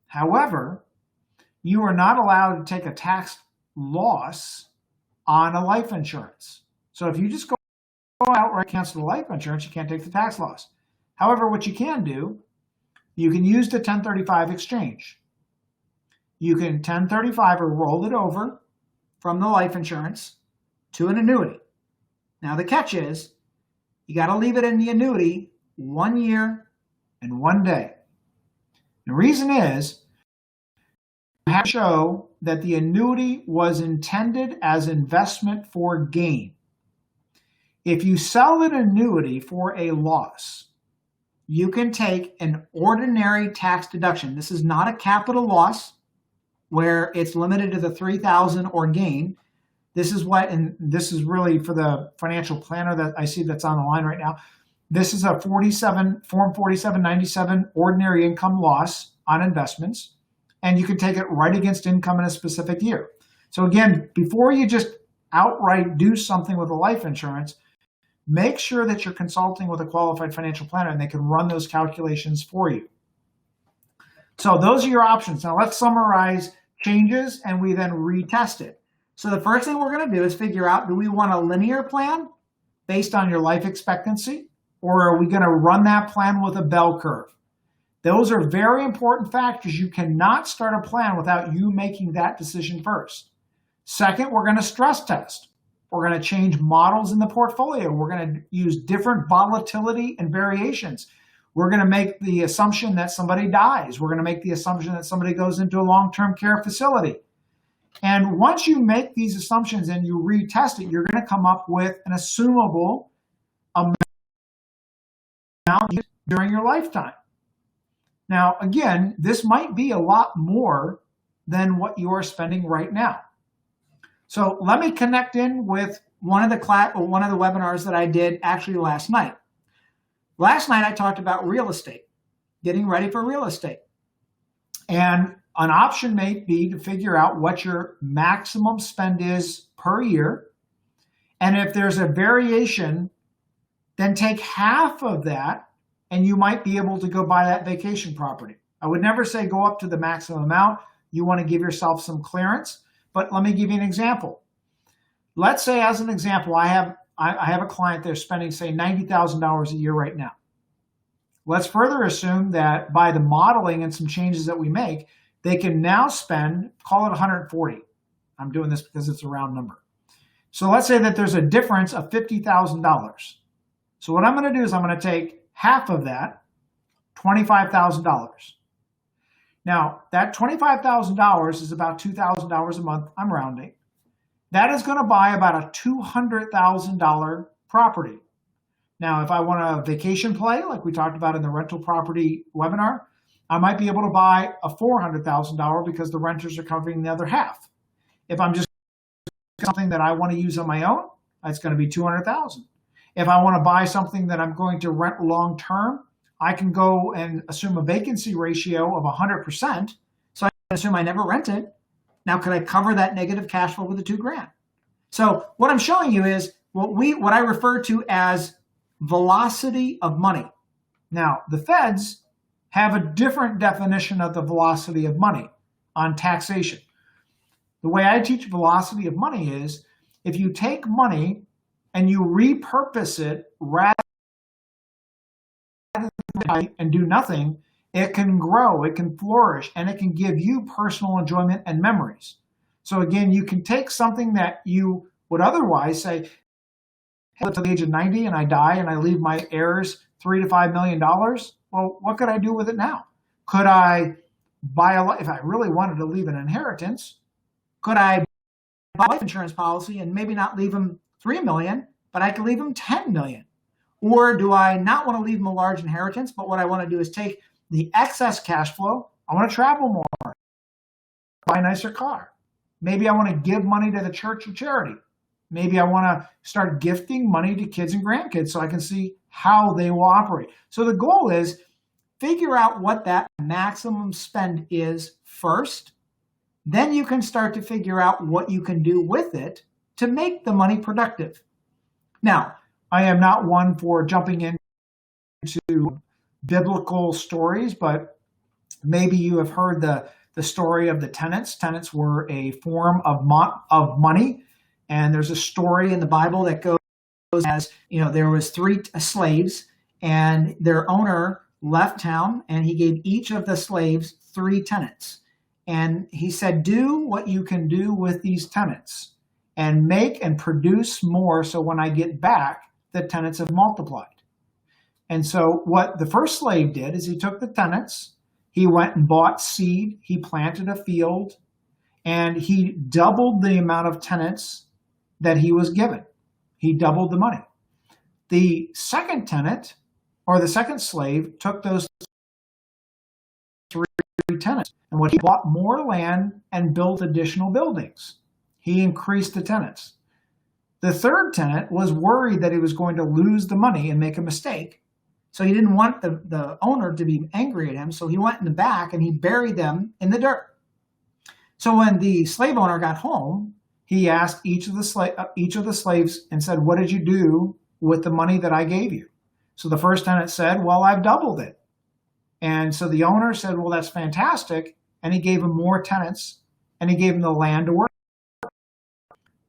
However, you are not allowed to take a tax loss on a life insurance. So if you just go outright cancel the life insurance, you can't take the tax loss. However, what you can do, you can use the 1035 exchange. You can 1035 or roll it over from the life insurance to an annuity. Now the catch is, you got to leave it in the annuity 1 year and 1 day. The reason is, you have to show that the annuity was intended as investment for gain. If you sell an annuity for a loss, you can take an ordinary tax deduction. This is not a capital loss where it's limited to the $3,000 or gain. This is what, and this is really for the financial planner that I see that's on the line right now. This is a Form 4797 ordinary income loss on investments, and you can take it right against income in a specific year. So again, before you just outright do something with a life insurance, make sure that you're consulting with a qualified financial planner and they can run those calculations for you. So those are your options. Now let's summarize changes and we then retest it. So the first thing we're going to do is figure out, do we want a linear plan based on your life expectancy, or are we going to run that plan with a bell curve? Those are very important factors. You cannot start a plan without you making that decision first. Second, we're going to stress test. We're going to change models in the portfolio. We're going to use different volatility and variations. We're going to make the assumption that somebody dies. We're going to make the assumption that somebody goes into a long-term care facility. And once you make these assumptions and you retest it, you're going to come up with an assumable amount during your lifetime. Now, again, this might be a lot more than what you are spending right now. So let me connect in with one of the webinars that I did actually last night. Last night I talked about real estate, getting ready for real estate. And an option may be to figure out what your maximum spend is per year. And if there's a variation, then take half of that and you might be able to go buy that vacation property. I would never say go up to the maximum amount. You want to give yourself some clearance. But let me give you an example. Let's say, as an example, I have a client that's spending, say, $90,000 a year right now. Let's further assume that by the modeling and some changes that we make, they can now spend, call it 140. I'm doing this because it's a round number. So let's say that there's a difference of $50,000. So what I'm going to do is I'm going to take half of that, $25,000. Now, that $25,000 is about $2,000 a month. I'm rounding. That is going to buy about a $200,000 property. Now, if I want a vacation play, like we talked about in the rental property webinar, I might be able to buy a $400,000 because the renters are covering the other half. If I'm just something that I want to use on my own, that's going to be $200,000. If I want to buy something that I'm going to rent long term, I can go and assume a vacancy ratio of 100%. So I can assume I never rent it. Now, could I cover that negative cash flow with the $2,000? So what I'm showing you is what I refer to as velocity of money. Now, the feds have a different definition of the velocity of money on taxation. The way I teach velocity of money is if you take money and you repurpose it rather and do nothing, it can grow, it can flourish, and it can give you personal enjoyment and memories. So again, you can take something that you would otherwise say, hey, I live to the age of 90 and I die and I leave my heirs $3 to $5 million. Well, what could I do with it now? Could I buy if I really wanted to leave an inheritance, could I buy a life insurance policy and maybe not leave them $3 million, but I could leave them $10 million? Or do I not want to leave them a large inheritance, but what I want to do is take the excess cash flow, I want to travel more, buy a nicer car. Maybe I want to give money to the church or charity. Maybe I want to start gifting money to kids and grandkids so I can see how they will operate. So the goal is figure out what that maximum spend is first. Then you can start to figure out what you can do with it to make the money productive. Now, I am not one for jumping into biblical stories, but maybe you have heard the story of the tenants. Tenants were a form of money. And there's a story in the Bible that goes as, there was 3 slaves and their owner left town and he gave each of the slaves 3 tenants. And he said, do what you can do with these tenants and make and produce more. So when I get back, the tenants have multiplied. And so what the first slave did is he took the tenants, he went and bought seed, he planted a field, and he doubled the amount of tenants that he was given. He doubled the money. The second tenant, or the second slave, took those 3 tenants, and he bought more land and built additional buildings. He increased the tenants. The third tenant was worried that he was going to lose the money and make a mistake. So he didn't want the owner to be angry at him. So he went in the back and he buried them in the dirt. So when the slave owner got home, he asked each of the slaves and said, what did you do with the money that I gave you? So the first tenant said, well, I've doubled it. And so the owner said, well, that's fantastic. And he gave him more tenants and he gave him the land to work.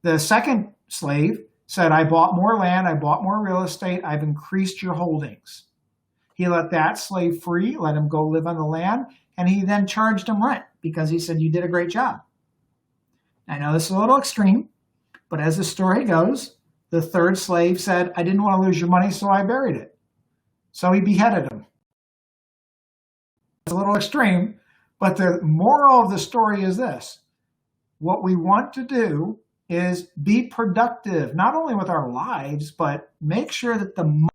The second slave said, I bought more land, I bought more real estate, I've increased your holdings. He let that slave free, let him go live on the land, and he then charged him rent because he said, you did a great job. I know this is a little extreme, but as the story goes, the third slave said, I didn't want to lose your money, so I buried it. So he beheaded him. It's a little extreme, but the moral of the story is this. What we want to do is be productive, not only with our lives, but make sure that the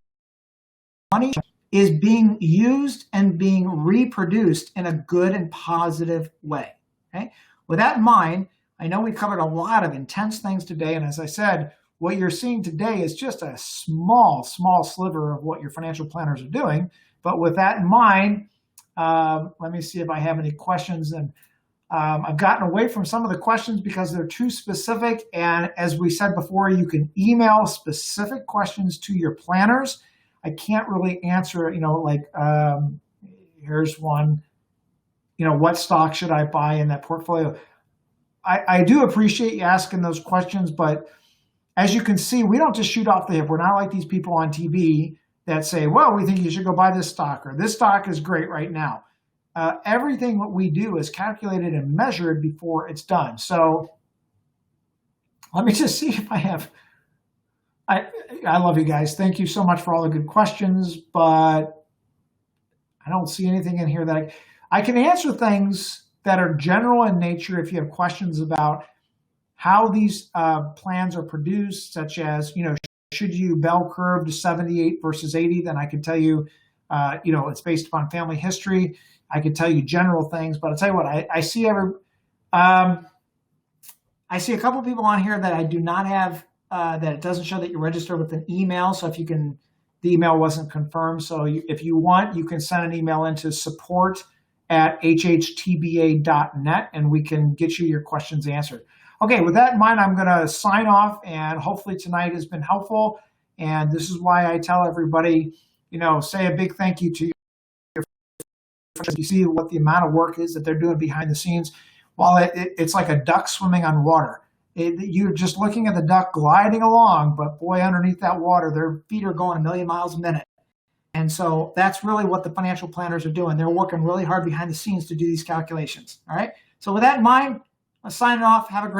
money is being used and being reproduced in a good and positive way. Okay? With that in mind, I know we covered a lot of intense things today. And as I said, what you're seeing today is just a small sliver of what your financial planners are doing. But with that in mind, let me see if I have any questions. And I've gotten away from some of the questions because they're too specific. And as we said before, you can email specific questions to your planners. I can't really answer, here's one, what stock should I buy in that portfolio? I do appreciate you asking those questions, but as you can see, we don't just shoot off the hip. We're not like these people on TV that say, well, we think you should go buy this stock, or this stock is great right now. Everything what we do is calculated and measured before it's done. So let me just see if I have, I love you guys. Thank you so much for all the good questions, but I don't see anything in here that I can answer things that are general in nature if you have questions about how these plans are produced, such as, should you bell curve to 78 versus 80, then I can tell you, it's based upon family history. I could tell you general things, but I'll tell you what, I see I see a couple people on here that I do not have, that it doesn't show that you're registered with an email. So if you can, the email wasn't confirmed. So if you want, you can send an email into support@hhtba.net and we can get you your questions answered. Okay, with that in mind, I'm going to sign off, and hopefully tonight has been helpful. And this is why I tell everybody, say a big thank you to your friends. You see what the amount of work is that they're doing behind the scenes. While it's like a duck swimming on water. You're just looking at the duck gliding along, but boy, underneath that water, their feet are going 1,000,000 miles a minute. And so that's really what the financial planners are doing. They're working really hard behind the scenes to do these calculations. All right. So with that in mind, let's sign it off. Have a great